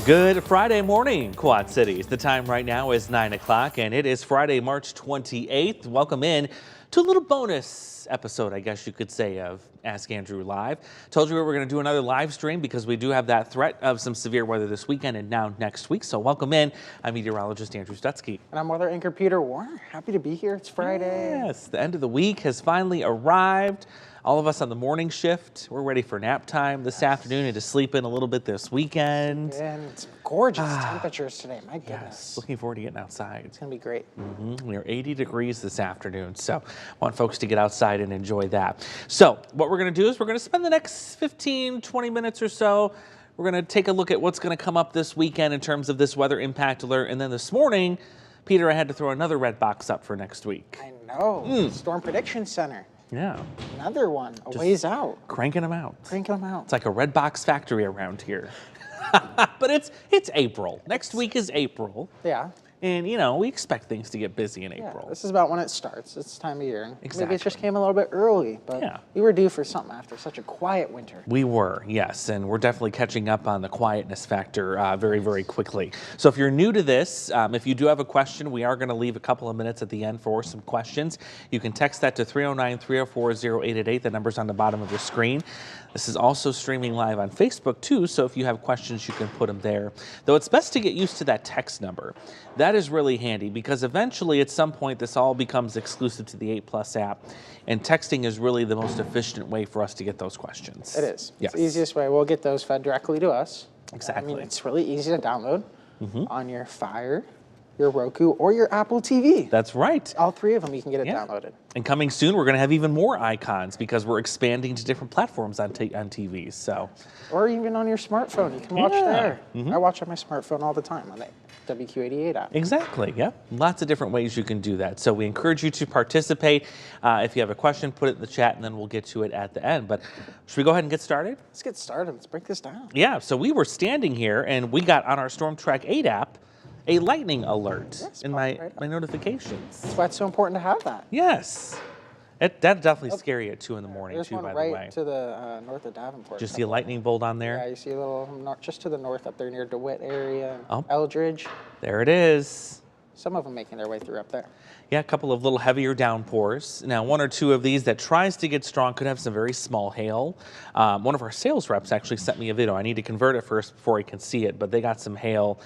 Good Friday morning, Quad Cities. The time right now is 9 o'clock, and it is Friday, March 28th. Welcome in to a little bonus episode, I guess you could say, of Ask Andrew Live. Told you we were going to do another live stream because we do have that threat of some severe weather this weekend and now next week. So welcome in. I'm meteorologist Andrew Stutzke. And I'm weather anchor Peter Warner. Happy to be here. It's Friday. Yes, the end of the week has finally arrived. All of us on the morning shift, we're ready for nap time this afternoon and to sleep in a little bit this weekend. And it's gorgeous temperatures today. My goodness. Yes, looking forward to getting outside. It's going to be great. We are 80 degrees this afternoon, so I want folks to get outside and enjoy that. So what we're going to do is we're going to spend the next 15, 20 minutes or so. We're going to take a look at what's going to come up this weekend in terms of this weather impact alert. And then this morning, Peter, I had to throw another red box up for next week. I know. Storm Prediction Center. Yeah. Another one, a ways out. Cranking them out. Cranking them out. It's like a red box factory around here. But it's April. Next week is April. Yeah. And, you know, we expect things to get busy in April. Yeah, this is about when it starts. It's time of year. Exactly. Maybe it just came a little bit early, but we were due for something after such a quiet winter. We were, yes, and we're definitely catching up on the quietness factor very, very quickly. So if you're new to this, if you do have a question, we are going to leave a couple of minutes at the end for some questions. You can text that to 309-304-0888. The number's on the bottom of your screen. This is also streaming live on Facebook, too, so if you have questions, you can put them there. Though it's best to get used to that text number. That is really handy because eventually, at some point, this all becomes exclusive to the 8 Plus app, and texting is really the most efficient way for us to get those questions. It is. Yes. It's the easiest way. We'll get those fed directly to us. Exactly. I mean, it's really easy to download on your Fire, your Roku, or your Apple TV. That's right. All three of them, you can get it downloaded. And coming soon, we're going to have even more icons because we're expanding to different platforms on TVs. So, or even on your smartphone, you can watch there. I watch on my smartphone all the time on the WQ88 app. Exactly. Yep. Lots of different ways you can do that. So we encourage you to participate. If you have a question, put it in the chat, and then we'll get to it at the end. But should we go ahead and get started? Let's get started. Let's break this down. Yeah. So we were standing here, and we got on our Storm Track 8 app a lightning alert in my notifications. That's why it's so important to have that. Yes. That's definitely scary at 2 in the morning, too, by the way. Right to the north of Davenport. Just see a lightning bolt on there? Yeah, you see a little, just to the north up there near DeWitt area, Oh. Eldridge. There it is. Some of them making their way through up there. Yeah, a couple of little heavier downpours. Now, 1 or 2 of these that tries to get strong could have some very small hail. One of our sales reps actually sent me a video. I need to convert it first before I can see it, but they got some hail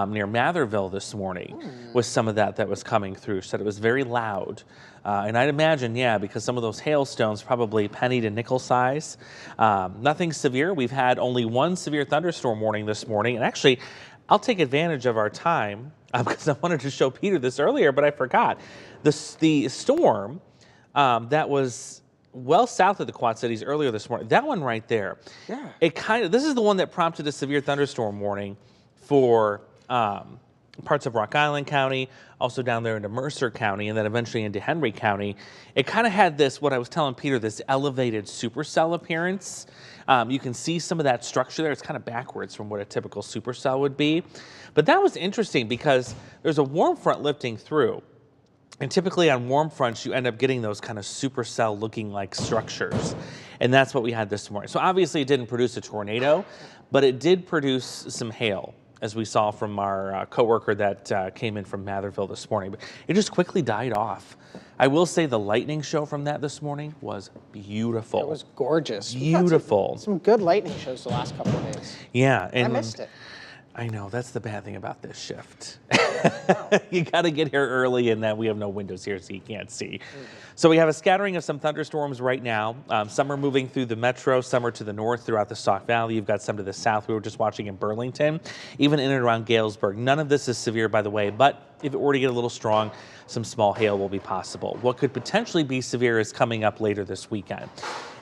near Matherville this morning with some of that was coming through. Said it was very loud. And I'd imagine, because some of those hailstones probably penny to nickel size. Nothing severe. We've had only 1 severe thunderstorm warning this morning. And actually, I'll take advantage of our time because I wanted to show Peter this earlier, but I forgot. The storm that was well south of the Quad Cities earlier this morning, that one right there. Yeah. This is the one that prompted a severe thunderstorm warning for parts of Rock Island County, also down there into Mercer County, and then eventually into Henry County. It kind of had this, what I was telling Peter, this elevated supercell appearance. You can see some of that structure there. It's kind of backwards from what a typical supercell would be. But that was interesting because there's a warm front lifting through. And typically on warm fronts, you end up getting those kind of supercell looking like structures. And that's what we had this morning. So obviously it didn't produce a tornado, but it did produce some hail, as we saw from our coworker that came in from Matherville this morning. But it just quickly died off. I will say the lightning show from that this morning was beautiful. It was gorgeous. Beautiful. Some good lightning shows the last couple of days. Yeah. And I missed it. I know, that's the bad thing about this shift. You got to get here early, and that we have no windows here, so you can't see. So we have a scattering of some thunderstorms right now. Some are moving through the metro, some are to the north throughout the Sauk Valley. You've got some to the south. We were just watching in Burlington, even in and around Galesburg. None of this is severe, by the way, but if it were to get a little strong, some small hail will be possible. What could potentially be severe is coming up later this weekend.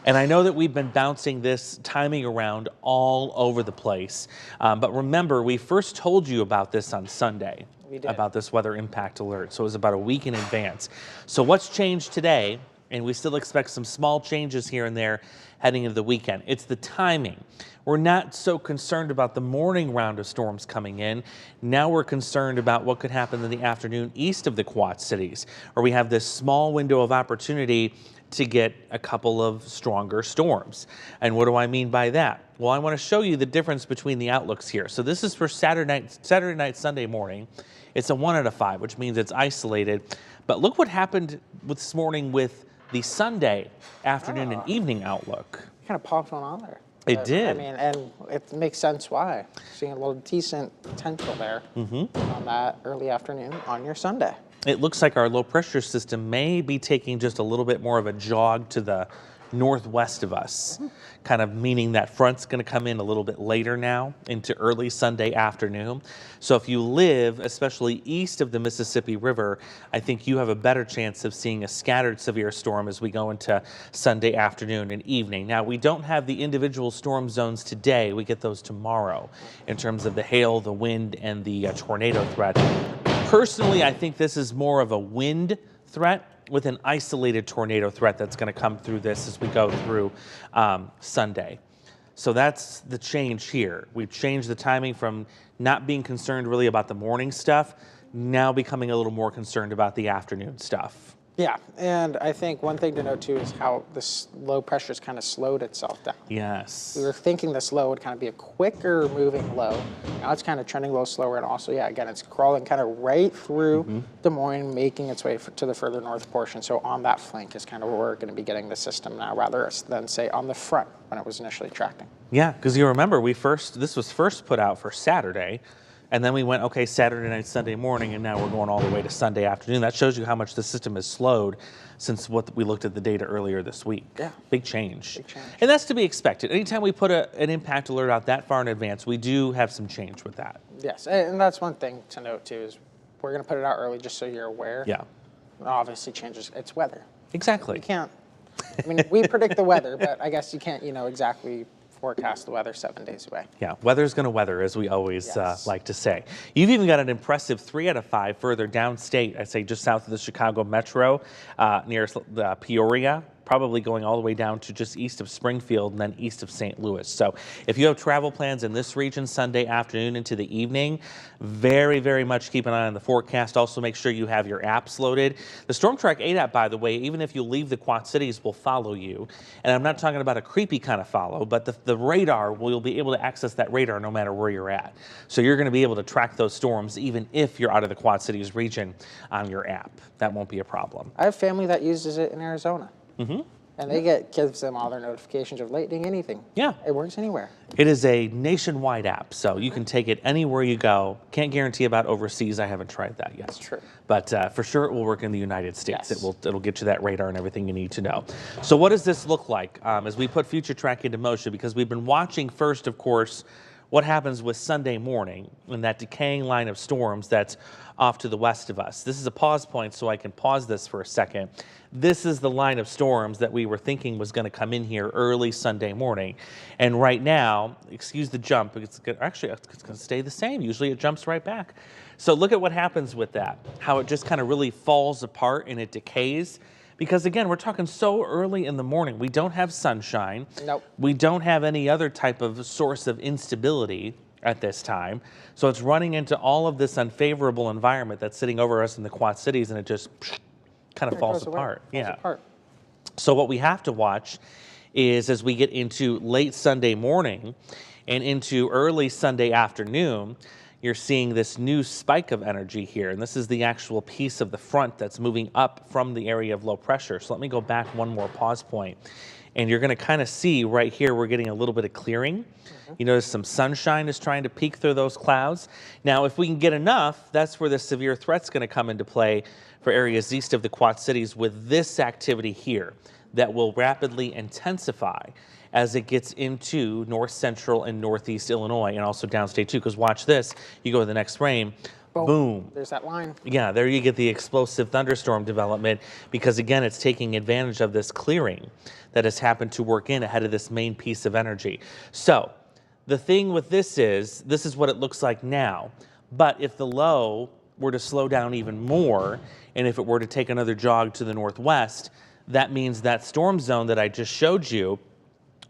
And I know that we've been bouncing this timing around all over the place. But remember, we first told you about this on Sunday, about this weather impact alert. So it was about a week in advance. So what's changed today, and we still expect some small changes here and there heading into the weekend, it's the timing. We're not so concerned about the morning round of storms coming in. Now we're concerned about what could happen in the afternoon east of the Quad Cities, where we have this small window of opportunity to get a couple of stronger storms. And what do I mean by that? Well, I want to show you the difference between the outlooks here. So this is for Saturday night, Sunday morning. It's a 1 out of 5, which means it's isolated. But look what happened this morning with the Sunday afternoon and evening outlook. Kind of popped one on there. It did. I mean, and it makes sense why. Seeing a little decent potential there on that early afternoon on your Sunday. It looks like our low pressure system may be taking just a little bit more of a jog to the northwest of us, kind of meaning that front's going to come in a little bit later now into early Sunday afternoon. So if you live, especially east of the Mississippi River, I think you have a better chance of seeing a scattered severe storm as we go into Sunday afternoon and evening. Now, we don't have the individual storm zones today. We get those tomorrow in terms of the hail, the wind, and the tornado threat. Personally, I think this is more of a wind threat with an isolated tornado threat that's going to come through this as we go through Sunday. So that's the change here. We've changed the timing from not being concerned really about the morning stuff, now becoming a little more concerned about the afternoon stuff. Yeah, and I think one thing to note too is how this low pressure's kind of slowed itself down. Yes. We were thinking this low would kind of be a quicker moving low. Now it's kind of trending a little slower, and also, yeah, again, it's crawling kind of right through Des Moines, making its way to the further north portion. So on that flank is kind of where we're going to be getting the system now, rather than say on the front when it was initially tracking. Yeah, because you remember this was first put out for Saturday. And then we went, okay, Saturday night, Sunday morning, and now we're going all the way to Sunday afternoon. That shows you how much the system has slowed since what we looked at the data earlier this week. Yeah. Big change. Big change. And that's to be expected. Anytime we put an impact alert out that far in advance, we do have some change with that. Yes, and that's one thing to note too, is we're going to put it out early just so you're aware. Yeah. It obviously changes. It's weather. Exactly. You can't, I mean, we predict the weather, but I guess you can't, exactly forecast the weather 7 days away. Yeah, weather's going to weather, as we always Yes. like to say. You've even got an impressive 3 out of 5 further downstate, I'd say just south of the Chicago metro, near Peoria, probably going all the way down to just east of Springfield and then east of St. Louis. So if you have travel plans in this region Sunday afternoon into the evening, very, very much keep an eye on the forecast. Also make sure you have your apps loaded. The Storm Track 8 app, by the way, even if you leave the Quad Cities, will follow you. And I'm not talking about a creepy kind of follow, but the radar, you'll be able to access that radar no matter where you're at. So you're going to be able to track those storms even if you're out of the Quad Cities region on your app. That won't be a problem. I have family that uses it in Arizona. And they gives them all their notifications of lightning, anything. Yeah. It works anywhere. It is a nationwide app, so you can take it anywhere you go. Can't guarantee about overseas. I haven't tried that yet. That's true. But for sure, it will work in the United States. Yes. It'll get you that radar and everything you need to know. So what does this look like as we put future track into motion? Because we've been watching first, of course, what happens with Sunday morning and that decaying line of storms that's off to the west of us. This is a pause point, so I can pause this for a second. This is the line of storms that we were thinking was going to come in here early Sunday morning. And right now, excuse the jump, it's going to stay the same. Usually it jumps right back. So look at what happens with that, how it just kind of really falls apart and it decays. Because again, we're talking so early in the morning. We don't have sunshine. Nope. We don't have any other type of source of instability at this time. So it's running into all of this unfavorable environment that's sitting over us in the Quad Cities, and it just kind of falls apart. So what we have to watch is as we get into late Sunday morning and into early Sunday afternoon, you're seeing this new spike of energy here. And this is the actual piece of the front that's moving up from the area of low pressure. So let me go back one more pause point. And you're going to kind of see right here, we're getting a little bit of clearing. You notice some sunshine is trying to peek through those clouds. Now, if we can get enough, that's where the severe threat's going to come into play for areas east of the Quad Cities with this activity here that will rapidly intensify as it gets into north central and northeast Illinois and also downstate too. Because watch this, you go to the next frame, boom. There's that line. Yeah, there you get the explosive thunderstorm development because again, it's taking advantage of this clearing that has happened to work in ahead of this main piece of energy. So the thing with this is what it looks like now. But if the low were to slow down even more, and if it were to take another jog to the northwest, that means that storm zone that I just showed you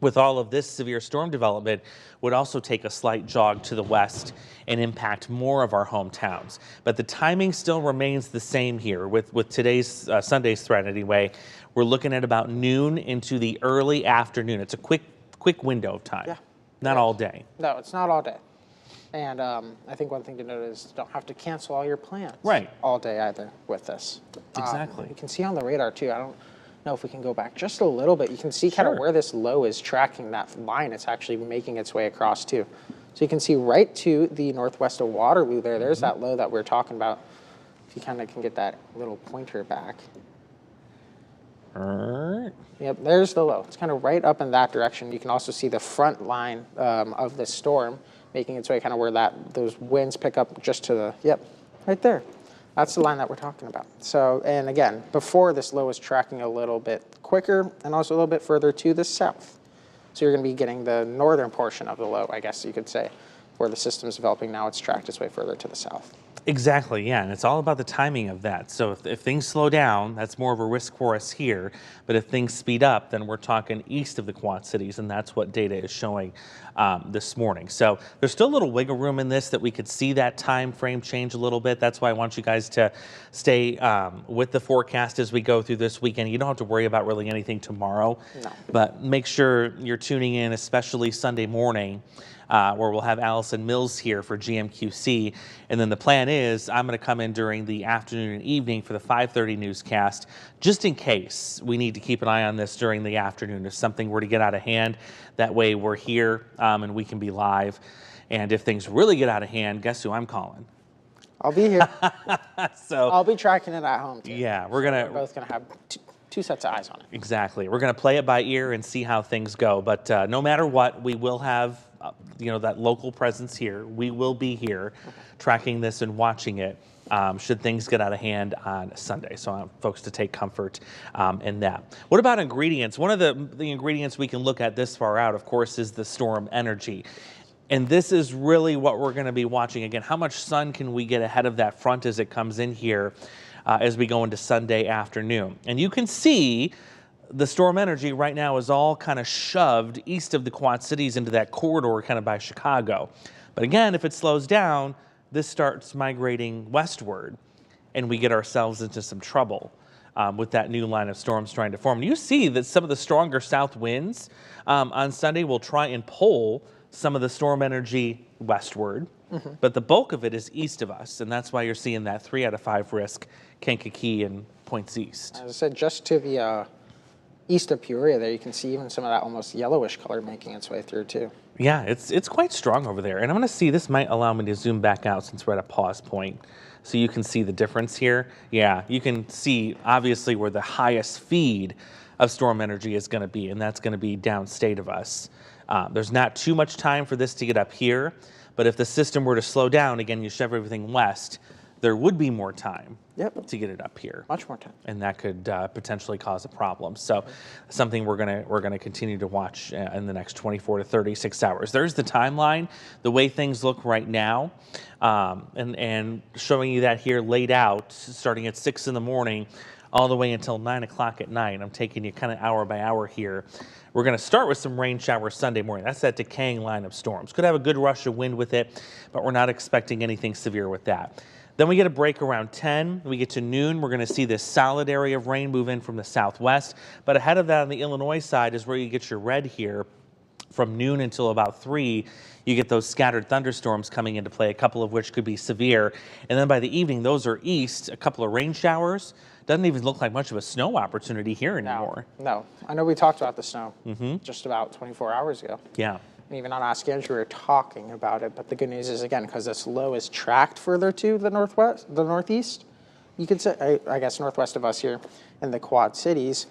with all of this severe storm development, would also take a slight jog to the west and impact more of our hometowns. But the timing still remains the same here with today's Sunday's threat anyway. We're looking at about noon into the early afternoon. It's a quick window of time. Yeah. Not all day. No, it's not all day. And I think one thing to note is don't have to cancel all your plans Right. all day either with this. Exactly. You can see on the radar too. I don't know if we can go back just a little bit. You can see kind of Sure. where this low is tracking that line. It's actually making its way across too. So you can see right to the northwest of Waterloo there. There's that low that we're talking about. If you kind of can get that little pointer back. Yep, there's the low. It's kind of right up in that direction. You can also see the front line of the storm making its way kind of where those winds pick up just to the, yep, right there. That's the line that we're talking about. So, and again, before this low is tracking a little bit quicker and also a little bit further to the south. So you're going to be getting the northern portion of the low, I guess you could say, where the system's developing now. It's tracked its way further to the south. Exactly, yeah, and it's all about the timing of that. So if things slow down, that's more of a risk for us here. But if things speed up, then we're talking east of the Quad Cities, and that's what data is showing this morning. So there's still a little wiggle room in this that we could see that time frame change a little bit. That's why I want you guys to stay with the forecast as we go through this weekend. You don't have to worry about really anything tomorrow, No. but make sure you're tuning in, especially Sunday morning, where we'll have Allison Mills here for GMQC. And then the plan is I'm going to come in during the afternoon and evening for the 5:30 newscast, just in case we need to keep an eye on this during the afternoon. If something were to get out of hand, that way we're here and we can be live. And if things really get out of hand, guess who I'm calling? I'll be here. So I'll be tracking it at home too. yeah, We're both going to have two sets of eyes on it. Exactly. We're going to play it by ear and see how things go. But no matter what, we will have that local presence here. We will be here tracking this and watching it should things get out of hand on Sunday. So I want folks to take comfort in that. What about ingredients? One of the ingredients we can look at this far out, of course, is the storm energy. And this is really what we're going to be watching. Again, how much sun can we get ahead of that front as it comes in here as we go into Sunday afternoon? And you can see the storm energy right now is all kind of shoved east of the Quad Cities into that corridor kind of by Chicago. But again, if it slows down, this starts migrating westward and we get ourselves into some trouble with that new line of storms trying to form. And you see that some of the stronger south winds on Sunday will try and pull some of the storm energy westward, but the bulk of it is east of us, and that's why you're seeing that 3 out of 5 risk, Kankakee and points east. As I said, just to the east of Peoria there, you can see even some of that almost yellowish color making its way through too. Yeah, it's quite strong over there. And I'm going to see, this might allow me to zoom back out since we're at a pause point so you can see the difference here. Yeah, you can see obviously where the highest feed of storm energy is going to be, and that's going to be downstate of us. There's not too much time for this to get up here, but if the system were to slow down, again, you shove everything west, there would be more time to get it up here. Much more time. And that could potentially cause a problem. So something we're gonna continue to watch in the next 24 to 36 hours. There's the timeline, the way things look right now, and showing you that here laid out, starting at 6 in the morning, all the way until 9 o'clock at night. I'm taking you kind of hour by hour here. We're going to start with some rain showers Sunday morning. That's that decaying line of storms. Could have a good rush of wind with it, but we're not expecting anything severe with that. Then we get a break around 10. We get to noon. We're going to see this solid area of rain move in from the southwest. But ahead of that on the Illinois side is where you get your red here. From noon until about 3, you get those scattered thunderstorms coming into play, a couple of which could be severe. And then by the evening, those are east, a couple of rain showers. Doesn't even look like much of a snow opportunity here anymore. No. I know we talked about the snow just about 24 hours ago. Yeah. And even on Ask Andrew, we were talking about it. But the good news is, again, because this low is tracked further to the northeast, you could say, I guess, northwest of us here in the Quad Cities,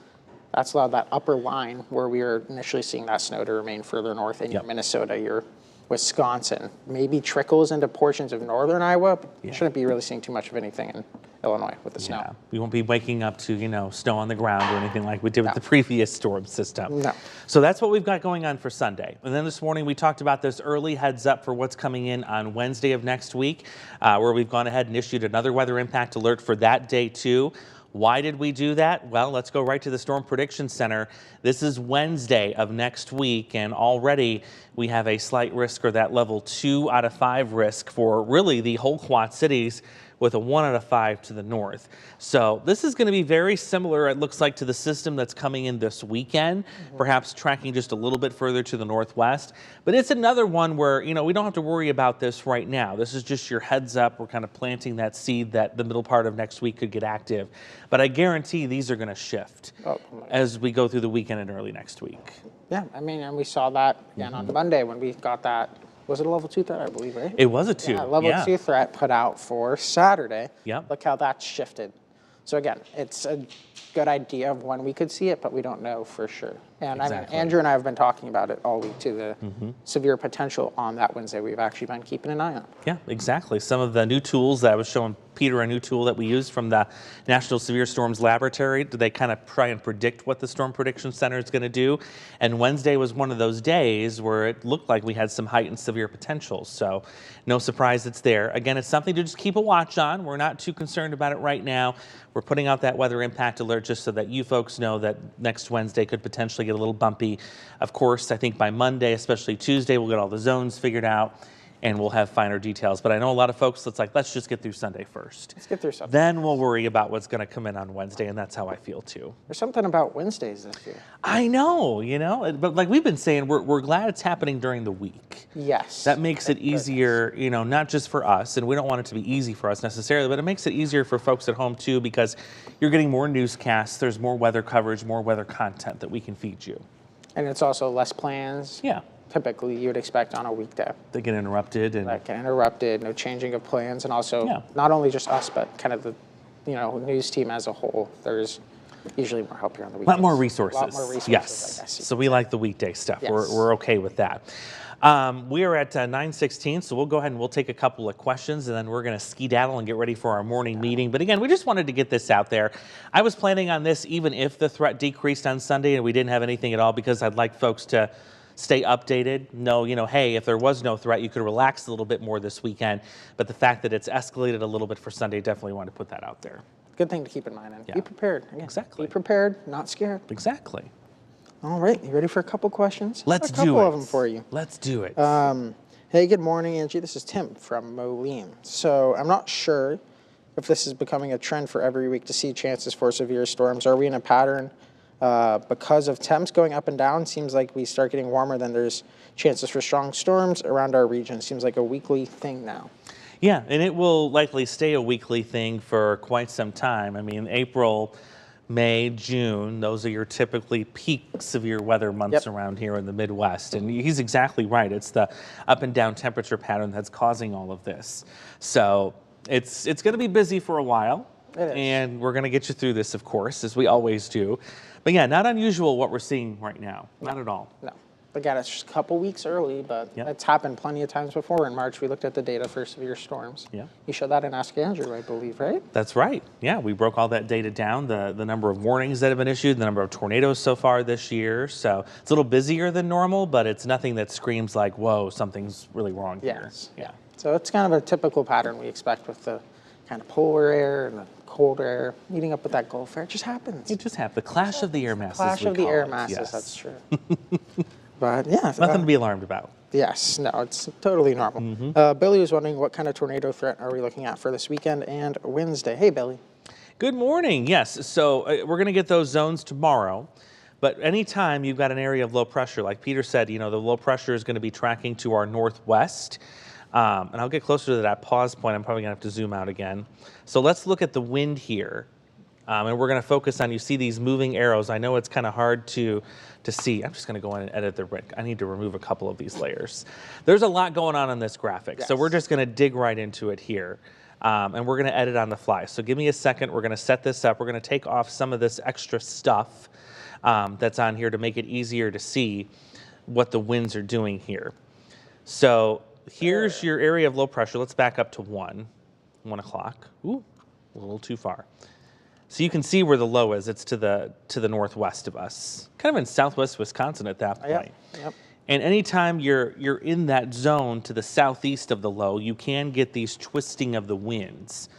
that's allowed that upper line where we were initially seeing that snow to remain further north in your Minnesota, your Wisconsin, maybe trickles into portions of northern Iowa, but you shouldn't be really seeing too much of anything in Illinois with the snow. We won't be waking up to, snow on the ground or anything like we did with the previous storm system. No. So that's what we've got going on for Sunday. And then this morning we talked about this early heads up for what's coming in on Wednesday of next week, where we've gone ahead and issued another weather impact alert for that day too. Why did we do that? Well, let's go right to the Storm Prediction Center. This is Wednesday of next week, and already we have a slight risk, or that level 2 out of 5 risk for really the whole Quad Cities, with a 1 out of 5 to the north. So this is going to be very similar, it looks like, to the system that's coming in this weekend, perhaps tracking just a little bit further to the northwest. But it's another one where, you know, we don't have to worry about this right now. This is just your heads up. We're kind of planting that seed that the middle part of next week could get active. But I guarantee these are going to shift as we go through the weekend and early next week. Yeah, I mean, and we saw that again on Monday when we got that. Was it a level 2 threat, I believe, right? It was a 2. Yeah, level 2 threat put out for Saturday. Yep. Look how that shifted. So again, it's a good idea of when we could see it, but we don't know for sure. And I mean, Andrew and I have been talking about it all week too, the severe potential on that Wednesday we've actually been keeping an eye on. Yeah, exactly. Some of the new tools that I was showing Peter, a new tool that we used from the National Severe Storms Laboratory, they kind of try and predict what the Storm Prediction Center is going to do. And Wednesday was one of those days where it looked like we had some heightened severe potential. So no surprise it's there. Again, it's something to just keep a watch on. We're not too concerned about it right now. We're putting out that weather impact alert just so that you folks know that next Wednesday could potentially get a little bumpy. Of course, I think by Monday, especially Tuesday, we'll get all the zones figured out and we'll have finer details. But I know a lot of folks, it's like, let's just get through Sunday first. Let's get through Sunday. Then we'll worry about what's going to come in on Wednesday, and that's how I feel too. There's something about Wednesdays this year. I know, you know, but like we've been saying, we're glad it's happening during the week. Yes. That makes it easier, you know, not just for us, and we don't want it to be easy for us necessarily, but it makes it easier for folks at home too, because you're getting more newscasts, there's more weather coverage, more weather content that we can feed you. And it's also less plans. Yeah. Typically you would expect on a weekday. They get interrupted. And that get interrupted, no changing of plans, and also not only just us, but kind of the, you know, news team as a whole. There's usually more help here on the weekends. A lot more resources. A lot more resources, yes. I guess. So we like the weekday stuff. Yes. We're okay with that. We are at 9:16, so we'll go ahead and we'll take a couple of questions, and then we're going to skedaddle and get ready for our morning meeting. But again, we just wanted to get this out there. I was planning on this even if the threat decreased on Sunday and we didn't have anything at all, because I'd like folks to stay updated. Know, you know, hey, if there was no threat, you could relax a little bit more this weekend. But the fact that it's escalated a little bit for Sunday, definitely want to put that out there. Good thing to keep in mind. And be prepared. Again, exactly. Be prepared, not scared. Exactly. All right, you ready for a couple questions? Let's do it. A couple of them for you. Let's do it. Hey, good morning, Angie. This is Tim from Moline. So I'm not sure if this is becoming a trend for every week to see chances for severe storms. Are we in a pattern? Because of temps going up and down, seems like we start getting warmer, then there's chances for strong storms around our region. Seems like a weekly thing now. Yeah, and it will likely stay a weekly thing for quite some time. I mean, April, May, June, those are your typically peak severe weather months around here in the Midwest. And he's exactly right. It's the up and down temperature pattern that's causing all of this. So it's going to be busy for a while. It is. And we're going to get you through this, of course, as we always do. But yeah, not unusual what we're seeing right now. Not at all. No. Again, it's just a couple weeks early, but it's happened plenty of times before. In March, we looked at the data for severe storms. Yeah. You showed that in Ask Andrew, I believe, right? That's right. Yeah, we broke all that data down, the number of warnings that have been issued, the number of tornadoes so far this year. So it's a little busier than normal, but it's nothing that screams like, whoa, something's really wrong here. Yeah. So it's kind of a typical pattern we expect with the kind of polar air and the cold air meeting up with that Gulf air. It just happens. It just happens. The clash of the air masses. Clash of the air masses, yes. That's true. But yeah. Nothing to be alarmed about. Yes, no, it's totally normal. Billy was wondering what kind of tornado threat are we looking at for this weekend and Wednesday. Hey, Billy. Good morning. Yes, so we're going to get those zones tomorrow. But anytime you've got an area of low pressure, like Peter said, you know, the low pressure is going to be tracking to our northwest. And I'll get closer to that pause point. I'm probably going to have to zoom out again. So let's look at the wind here. And we're going to focus on, you see these moving arrows. I know it's kind of hard to see. I'm just going to go in and edit the rig. I need to remove a couple of these layers. There's a lot going on this graphic. Yes. So we're just going to dig right into it here. And we're going to edit on the fly. So give me a second. We're going to set this up. We're going to take off some of this extra stuff that's on here to make it easier to see what the winds are doing here. So here's your area of low pressure. Let's back up to 1 o'clock. Ooh, a little too far. So you can see where the low is. It's to the northwest of us, kind of in southwest Wisconsin at that point. Yep. And anytime you're in that zone to the southeast of the low, you can get these twisting of the winds.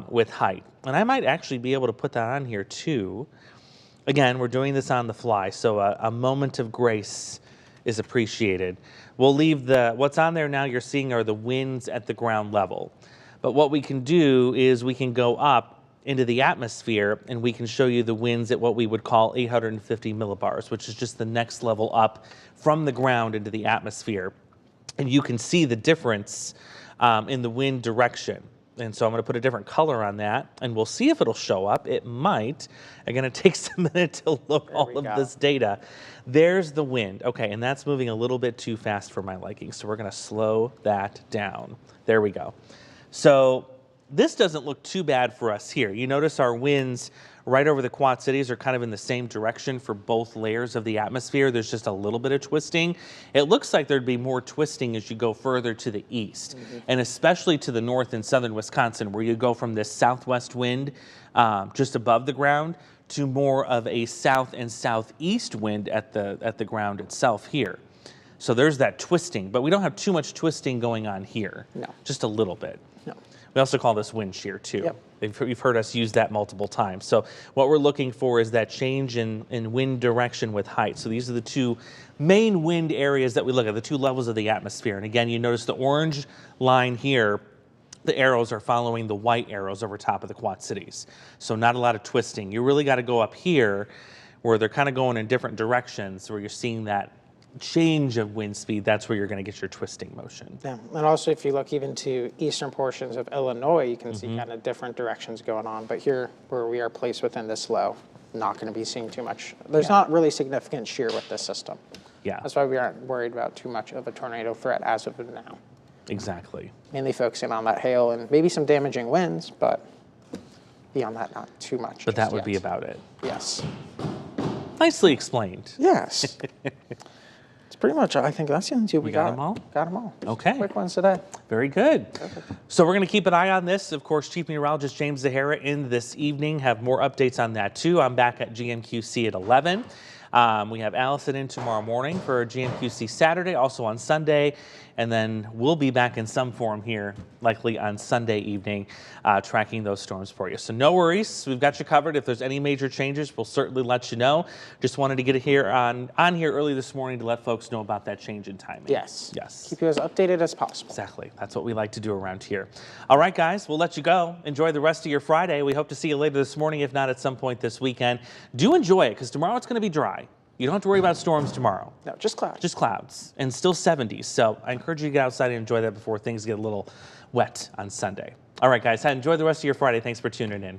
with height. And I might actually be able to put that on here too. Again, we're doing this on the fly, so a moment of grace is appreciated. We'll leave what's on there now you're seeing are the winds at the ground level. But what we can do is we can go up into the atmosphere and we can show you the winds at what we would call 850 millibars, which is just the next level up from the ground into the atmosphere. And you can see the difference in the wind direction. And so I'm going to put a different color on that, and we'll see if it'll show up. It might. Again, it takes a minute to load all of this data. There's the wind. Okay, and that's moving a little bit too fast for my liking, so we're going to slow that down. There we go. So this doesn't look too bad for us here. You notice our winds right over the Quad Cities are kind of in the same direction for both layers of the atmosphere. There's just a little bit of twisting. It looks like there'd be more twisting as you go further to the east, and especially to the north in southern Wisconsin, where you go from this southwest wind just above the ground to more of a south and southeast wind at the ground itself here. So there's that twisting, but we don't have too much twisting going on here. No. Just a little bit. No. We also call this wind shear too. Yep. You've heard us use that multiple times. So what we're looking for is that change in wind direction with height. So these are the two main wind areas that we look at, the two levels of the atmosphere. And again, you notice the orange line here, the arrows are following the white arrows over top of the Quad Cities. So not a lot of twisting. You really got to go up here where they're kind of going in different directions, where you're seeing that change of wind speed. That's where you're going to get your twisting motion. Yeah, and also if you look even to eastern portions of Illinois, you can see kind of different directions going on. But here, where we are placed within this low, not going to be seeing too much. There's not really significant shear with this system. Yeah. That's why we aren't worried about too much of a tornado threat as of now. Exactly. Mainly focusing on that hail and maybe some damaging winds, but beyond that, not too much. But that would be about it. Yes. Nicely explained. Yes. It's pretty much, I think that's the only two we got. Them all? Got them all. Okay. Quick ones today. Very good. Perfect. So we're going to keep an eye on this. Of course, Chief Meteorologist James Zahara in this evening. Have more updates on that too. I'm back at GMQC at 11. We have Allison in tomorrow morning for GMQC Saturday, also on Sunday, and then we'll be back in some form here, likely on Sunday evening, tracking those storms for you. So no worries, we've got you covered. If there's any major changes, we'll certainly let you know. Just wanted to get it here on here early this morning to let folks know about that change in timing. Yes. Yes. Keep you as updated as possible. Exactly. That's what we like to do around here. All right, guys, we'll let you go. Enjoy the rest of your Friday. We hope to see you later this morning, if not at some point this weekend. Do enjoy it, because tomorrow it's going to be dry. You don't have to worry about storms tomorrow. No, just clouds. Just clouds, and still 70s. So I encourage you to get outside and enjoy that before things get a little wet on Sunday. All right, guys, enjoy the rest of your Friday. Thanks for tuning in.